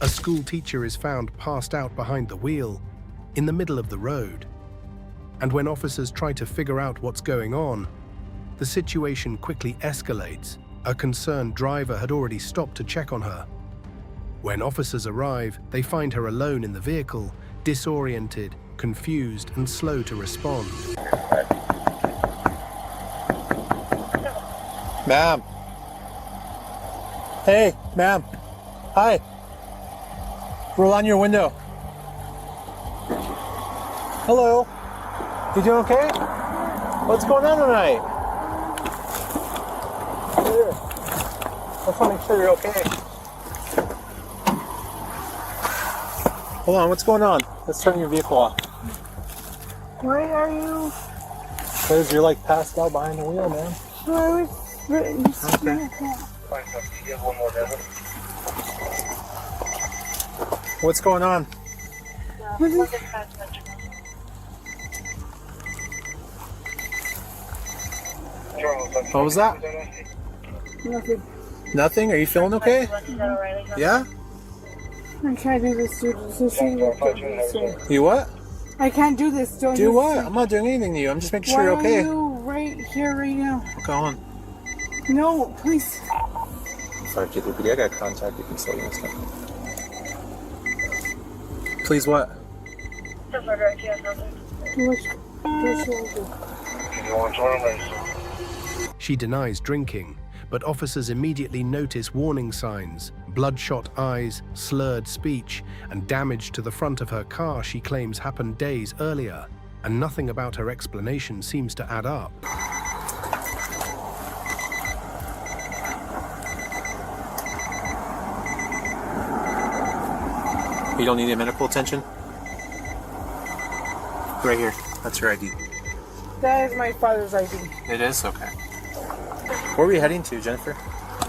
A school teacher is found passed out behind the wheel, in the middle of the road. And when officers try to figure out what's going on, the situation quickly escalates. A concerned driver had already stopped to check on her. When officers arrive, they find her alone in the vehicle, disoriented, confused, and slow to respond. Ma'am. Hey, ma'am. Hi. Roll on your window. Hello. You doing okay? What's going on tonight? Here. I just want to make sure you're okay. Hold on, what's going on? Let's turn your vehicle off. Why are you? Because you're like passed out behind the wheel, man. I was written. Okay. What's going on? What was that? Nothing. Nothing? Are you feeling okay? Yeah? I can't do this, dude. You what? I can't do this. Don't Do what? I'm not doing anything to you. I'm just making sure you're okay. Why are you right here, right now? Go on. No, please. Sorry, GDPD, I got contact. You can still use it. Please what? She denies drinking, but officers immediately notice warning signs, bloodshot eyes, slurred speech, and damage to the front of her car she claims happened days earlier, and nothing about her explanation seems to add up. You don't need any medical attention? Right here. That's your ID. That is my father's ID. It is? Okay. Where are we heading to, Jennifer?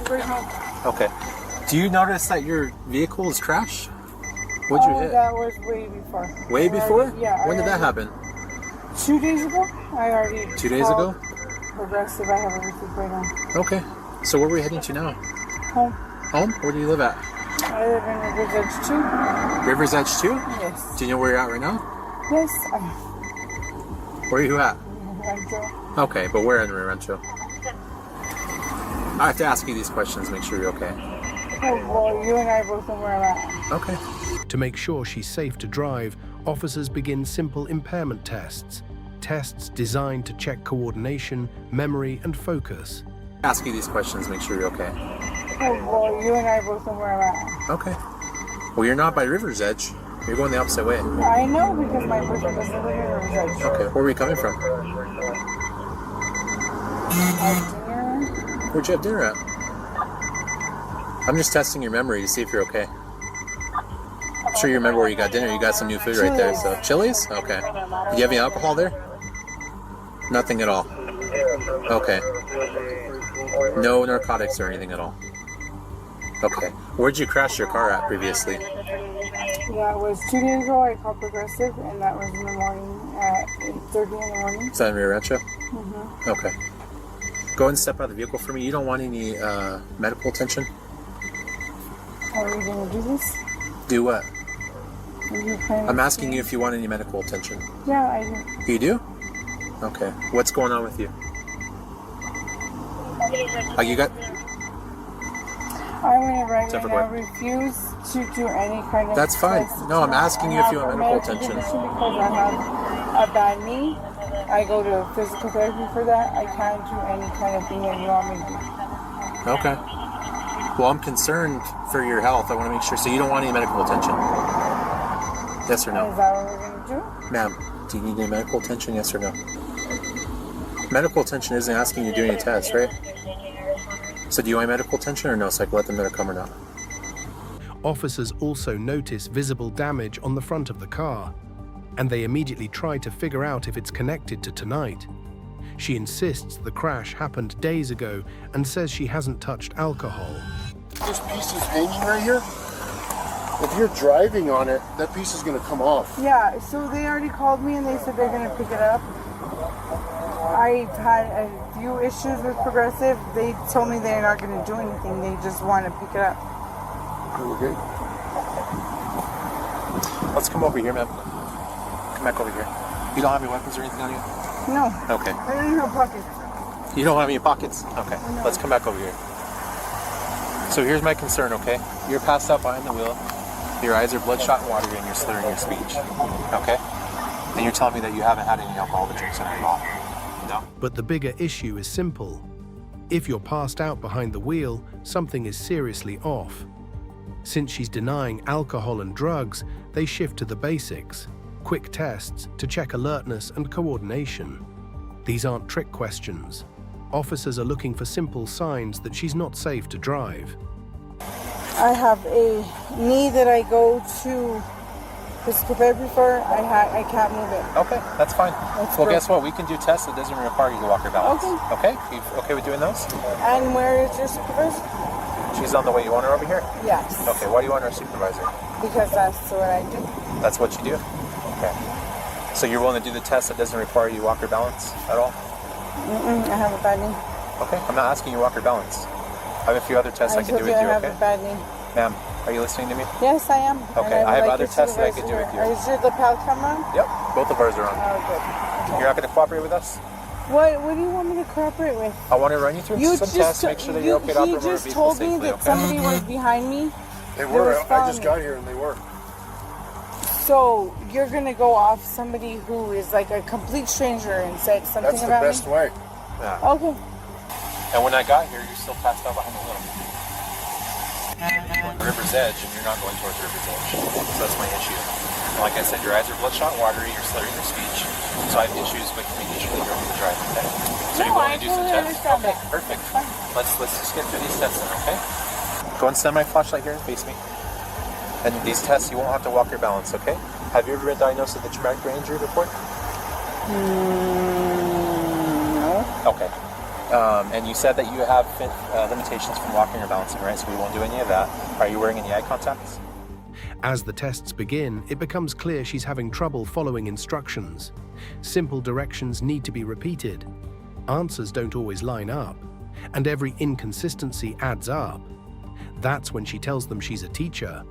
Right home. Okay. Do you notice that your vehicle is crashed? What'd you hit? That was way before. Way before? Yeah. When did that happen? 2 days ago? I already 2 days ago? Progressive. I have everything right now. Okay. So where are we heading to now? Home. Home? Where do you live at? I live in River's Edge 2. River's Edge 2? Yes. Do you know where you're at right now? Yes. Where are you at? Rancho. Okay, but where in Rio Rancho? I have to ask you these questions, make sure you're okay. Oh, well, you and I both know where I'm at. Okay. To make sure she's safe to drive, officers begin simple impairment tests. Tests designed to check coordination, memory, and focus. Ask you these questions, make sure you're okay. Oh, well, you and I both know where I'm at. Okay. Well, you're not by River's Edge. You're going the opposite way. I know because my boyfriend doesn't live in River's Edge. Okay. Where are we coming from? Where'd you have dinner at? I'm just testing your memory to see if you're okay. I'm sure you remember where you got dinner. You got some new food right there. So Chili's? Okay. Did you have any alcohol there? Nothing at all. Okay. No narcotics or anything at all. Okay. Where'd you crash your car at previously? Yeah, it was 2 days ago. I called Progressive, and that was in the morning at 8:30 in the morning. Is that in Rio Rancho? Mm-hmm. Okay. Go ahead and step out of the vehicle for me. You don't want any medical attention? Are we going to do this? Do what? I'm I'm asking you if you want any medical attention. Yeah, I do. You do? Okay. What's going on with you? You got... I went in right Except and for I what? refuse to do any kind of That's fine. test. No, I'm asking you if you want medical condition attention. Because I have a bad knee. I go to physical therapy for that. I can't do any kind of thing that you want me to do. Okay. Well, I'm concerned for your health. I want to make sure. So you don't want any medical attention? Yes or Is no? that what we're going to do? Ma'am, do you need any medical attention? Yes or no? Medical attention isn't asking you to do any tests, right? So do you want medical attention or no? So I can let them know to come or not? Officers also notice visible damage on the front of the car, and they immediately try to figure out if it's connected to tonight. She insists the crash happened days ago and says she hasn't touched alcohol. This piece is hanging right here. If you're driving on it, that piece is going to come off. Yeah, so they already called me and they said they're going to pick it up. I've had a few issues with Progressive. They told me they're not going to do anything. They just want to pick it up. Okay. let's come over here, ma'am. Come back over here. You don't have any weapons or anything on you? No. Okay. I don't have pockets. You don't have any pockets? Okay. No. Let's come back over here. So here's my concern, okay? You're passed out behind the wheel. Your eyes are bloodshot and watery and you're slurring your speech. Okay? And you're telling me that you haven't had any alcohol to drink tonight at all. No? But the bigger issue is simple. If you're passed out behind the wheel, something is seriously off. Since she's denying alcohol and drugs, they shift to the basics. Quick tests to check alertness and coordination. These aren't trick questions. Officers are looking for simple signs that she's not safe to drive. I have a knee that I go to physical therapy for. I can't move it. Okay, that's fine. That's well, great. guess what? We can do tests that doesn't require you to walk your balance. Okay. Okay? You okay with doing those? And where is your supervisor? She's on the way. You want her over here? Yes. Okay, why do you want her supervisor? Because that's what I do. That's what you do? Okay. So you're willing to do the test that doesn't require you to walk your balance at all? I have a bad knee. Okay, I'm not asking you to walk your balance. I have a few other tests I can do with you, I have okay? a bad knee. Ma'am, are you listening to me? Yes, I am. Okay, And I have would other your tests that I can do supervisor- with you. Is your lapel camera on? Yep, both of ours are on. Oh, good. You're not going to cooperate with us? What do you want me to cooperate with? I want to run you through some tests, make sure that you're okay to operate He a just vehicle told me safely, that okay? somebody was behind me. They were. was I just following got me. here and they were. So you're gonna go off somebody who is like a complete stranger and said something That's the about best me? way. Yeah. Okay. And when I got here, you're still passed out behind the wheel. River's Edge, and you're not going towards River's Edge. So that's my issue. And like I said, your eyes are bloodshot and watery, you're slurring your speech. So I have issues with making sure that you're able to drive, okay? So No, you want I to do some totally tests? understand Okay, that. perfect. Fine. Let's just get through these tests then, okay? Go and send my flashlight here and face me. And these tests, you won't have to walk your balance, okay? Have you ever been diagnosed with a traumatic brain injury before? No. Okay. And you said that you have limitations from walking or balancing, right? So we won't do any of that. Are you wearing any eye contacts? As the tests begin, it becomes clear she's having trouble following instructions. Simple directions need to be repeated. Answers don't always line up, and every inconsistency adds up. That's when she tells them she's a teacher,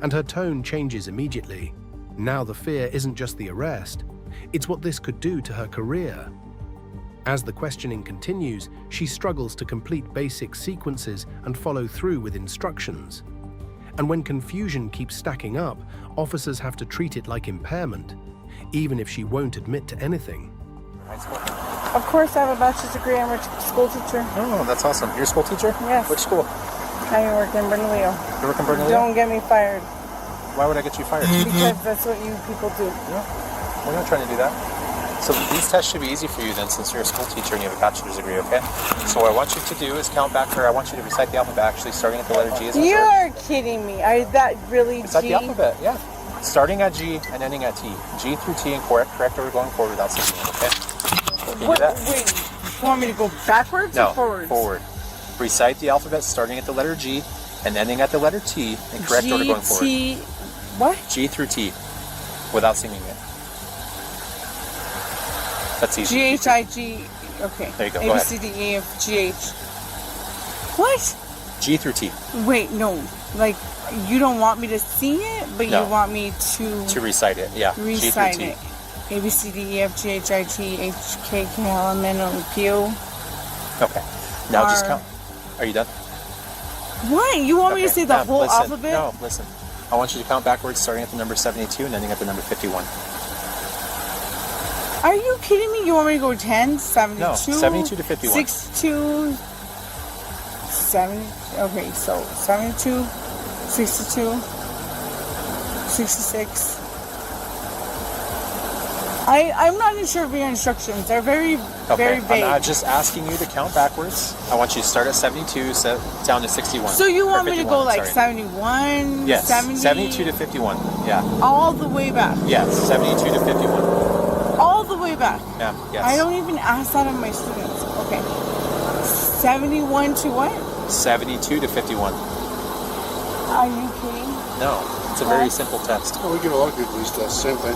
and her tone changes immediately. Now the fear isn't just the arrest, it's what this could do to her career. As the questioning continues, she struggles to complete basic sequences and follow through with instructions. And when confusion keeps stacking up, officers have to treat it like impairment, even if she won't admit to anything. High school? Of course, I have a bachelor's degree. I'm a school teacher. Oh, that's awesome. You're a school teacher? Yes. Which school? I work in Bernalillo. You work in Bernalillo? Don't get me fired Why would I get you fired? because that's what you people do. No, we're not trying to do that. So these tests should be easy for you then, since you're a school teacher and you have a bachelor's degree, okay? So what I want you to do is count back, or I want you to recite the alphabet actually, starting at the letter G. Is that correct? You're kidding me. That really Recite G? the alphabet, yeah. Starting at G and ending at T. G through T and correct order going forward without saying it, okay? Can you What, do that? wait, you want me to go backwards No, or forwards? forward. Recite the alphabet starting at the letter G and ending at the letter T in correct order going forward. G, what? G through T without singing it. That's easy. G-H-I-G, okay. There you go, A, go B, ahead. C, D, E, F, G, H. What? G through T Wait, no. Like, you don't want me to sing it, but No. you want me to to recite it, yeah. recite G through T. it. A, B, C, D, E, F, G, H, I, G, H, K, K, L, M, N, O, P, O. Okay. Now just R. count. Are you done? What? You want me to Okay, say the now, whole listen. alphabet? No, listen. I want you to count backwards starting at the number 72 and ending at the number 51. Are you kidding me? You want me to go 10, 72? No, 72 to 51. 62, 70, okay, so 72, 62, 66. I'm not even sure of your instructions. They're very Okay, vague. I'm not just asking you to count backwards. I want you to start at 72, down to 61. So you want Or me to 51, go like sorry. 71, Yes, 70? 72 to 51. Yeah. All the way back. Yes, 72 to 51. All the way back. Yeah, yes. I don't even ask that of my students. Okay. 71 to what? 72 to 51. Are you kidding? No, it's a very simple test. Oh, we give a lot of people these tests. Same thing.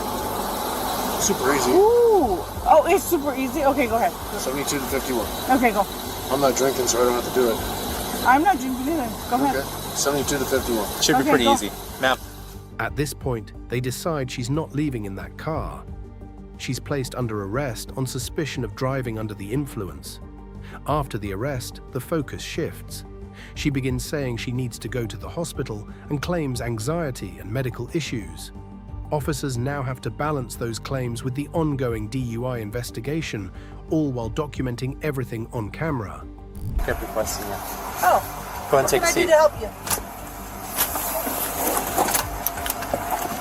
Super easy. Ooh. Oh, it's super easy. Okay, go ahead. 72 to 51. Okay, go. I'm not drinking, so I don't have to do it. I'm not drinking either. Go ahead. Okay. 72 to 51. Should be Okay, pretty go. easy. Ma'am, At this point, they decide she's not leaving in that car. She's placed under arrest on suspicion of driving under the influence. After the arrest, the focus shifts. She begins saying she needs to go to the hospital and claims anxiety and medical issues. Officers now have to balance those claims with the ongoing DUI investigation, all while documenting everything on camera. Kept requesting you. Oh. Go ahead and take a What can I do seat. to help you?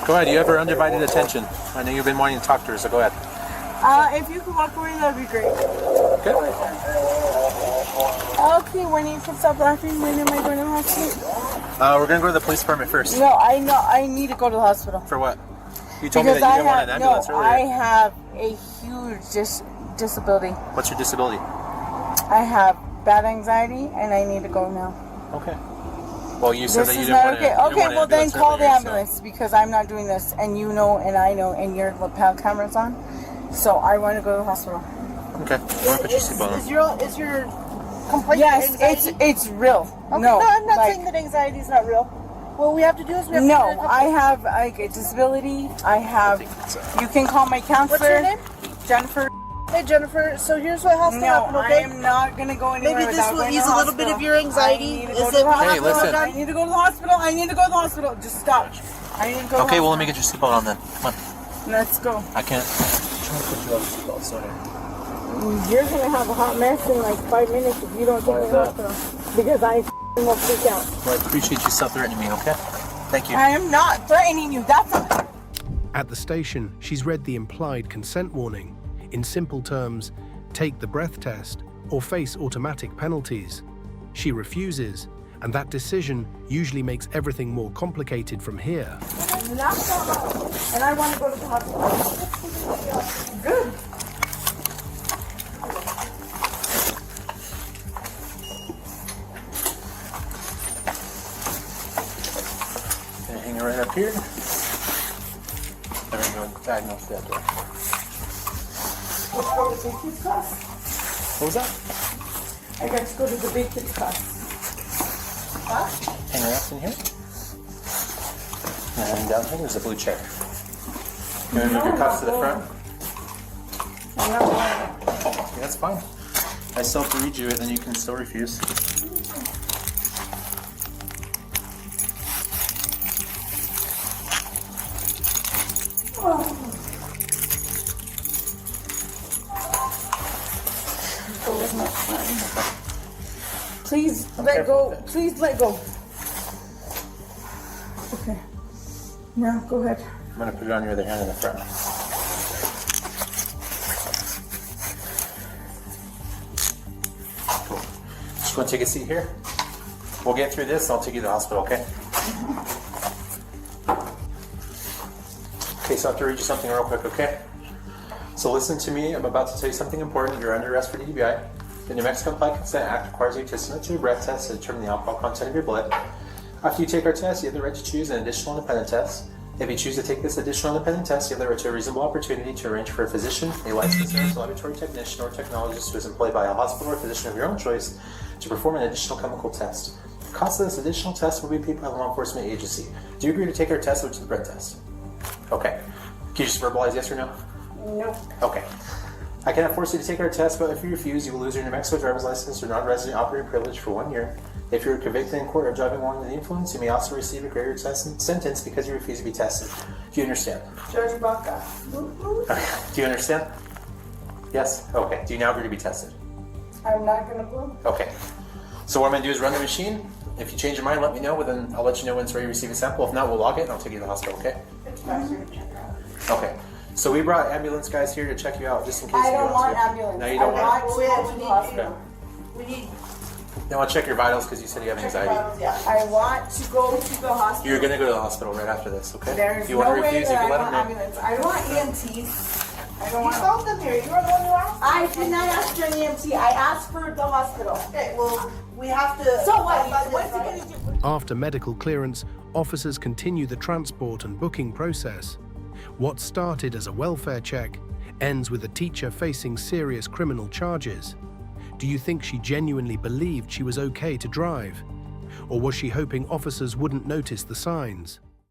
Go ahead, you have her undivided attention. I know you've been wanting to talk to her, so go ahead. If you could walk away, that'd be great. Okay. Okay, when you can stop laughing, when am I going to the hospital? We're gonna go to the police department first. No, I need to go to the hospital. For what? You told me that you didn't want an ambulance earlier. I have a huge disability. What's your disability? I have bad anxiety, and I need to go now. Okay. Well, you said This that you is didn't not want okay. an ambulance. Okay, well then call the earlier, ambulance because I'm not doing this, and you know, and I know, and your lapel camera's on. So I want to go to the hospital. So. Okay. I want to put your seatbelt on. Is your complaint Yes, anxiety? it's real. Okay, No, I'm not like, saying that anxiety is not real. What we have to do is we have to do a no, couple- I have like a disability. I have. You can call my counselor. What's your name? Jennifer. Hey Jennifer, so here's what has to No, happen, I okay? am not gonna go anywhere. Maybe this without will going to ease the a little bit hospital. of your anxiety. I need to Is go it to the what hospital. listen. I need to go to the hospital. I need to go to the hospital. Just stop. I need to go. Okay, well, let me get your seatbelt on then. Come on. Let's go. I can't. I'm trying to put you on the seatbelt, sorry. You're gonna have a hot mess in like 5 minutes if you don't take me to the hospital. Because I will freak out. Well, I appreciate you self-threatening me, okay? Thank you. I am not threatening you. That's a. At the station, she's read the implied consent warning. In simple terms, take the breath test or face automatic penalties. She refuses, and that decision usually makes everything more complicated from here. And I want to go to the hospital. Good. Gonna hang it right up here. I'm gonna go diagnose that door. Let's go to the big kids class. What was that? I got to go to the big kids class. Huh? Hang her up in here. And down here, there's a blue chair. You wanna move your cuffs to the front? I'm not going. Yeah, that's fine. I still have to read you it, then you can still refuse. Please let go. Please let go. Okay. Now go ahead. I'm gonna put it on your other hand in the front. Cool. Just gonna take a seat here. We'll get through this, I'll take you to the hospital, okay? Okay, so I have to read you something real quick, okay? So listen to me, I'm about to tell you something important. You're under arrest for DUI. The New Mexico Implied Consent Act requires you to submit to a breath test to determine the alcohol content of your blood. After you take our test, you have the right to choose an additional independent test. If you choose to take this additional independent test, you have the right to a reasonable opportunity to arrange for a physician, a licensed nurse, laboratory technician, or technologist who is employed by a hospital or physician of your own choice to perform an additional chemical test. The cost of this additional test will be paid by the law enforcement agency. Do you agree to take our test, which is the breath test? Okay. Can you just verbalize yes or no? No. Okay. I cannot force you to take our test, but if you refuse, you will lose your New Mexico driver's license or non-resident operating privilege for 1 year. If you are convicted in court of driving while under the influence, you may also receive a greater sentence because you refuse to be tested. Do you understand? Judge Baca. Okay. Do you understand? Yes? Okay. Do you now agree to be tested? I'm not gonna go. Okay. So what I'm going to do is run the machine. If you change your mind, let me know, but then I'll let you know when it's ready to receive a sample. If not, we'll log it and I'll take you to the hospital, okay? It's faster to check out. Okay. So we brought ambulance guys here to check you out just in case I you don't want to. ambulance. No, you don't I want want to go to the hospital. We need Then I'll check your vitals because you said you have anxiety. I want to go to the hospital. You're going to go to the hospital right after this, okay? There's if you no want to way refuse, you that can I let want them know. ambulance. I don't want EMTs. I don't You want. called them here. You were the one who asked. I did not ask for an EMT. I asked for the hospital. Okay, well, we have to. So what? What's What's he gonna do? After medical clearance, officers continue the transport and booking process. What started as a welfare check ends with a teacher facing serious criminal charges. Do you think she genuinely believed she was okay to drive? Or was she hoping officers wouldn't notice the signs?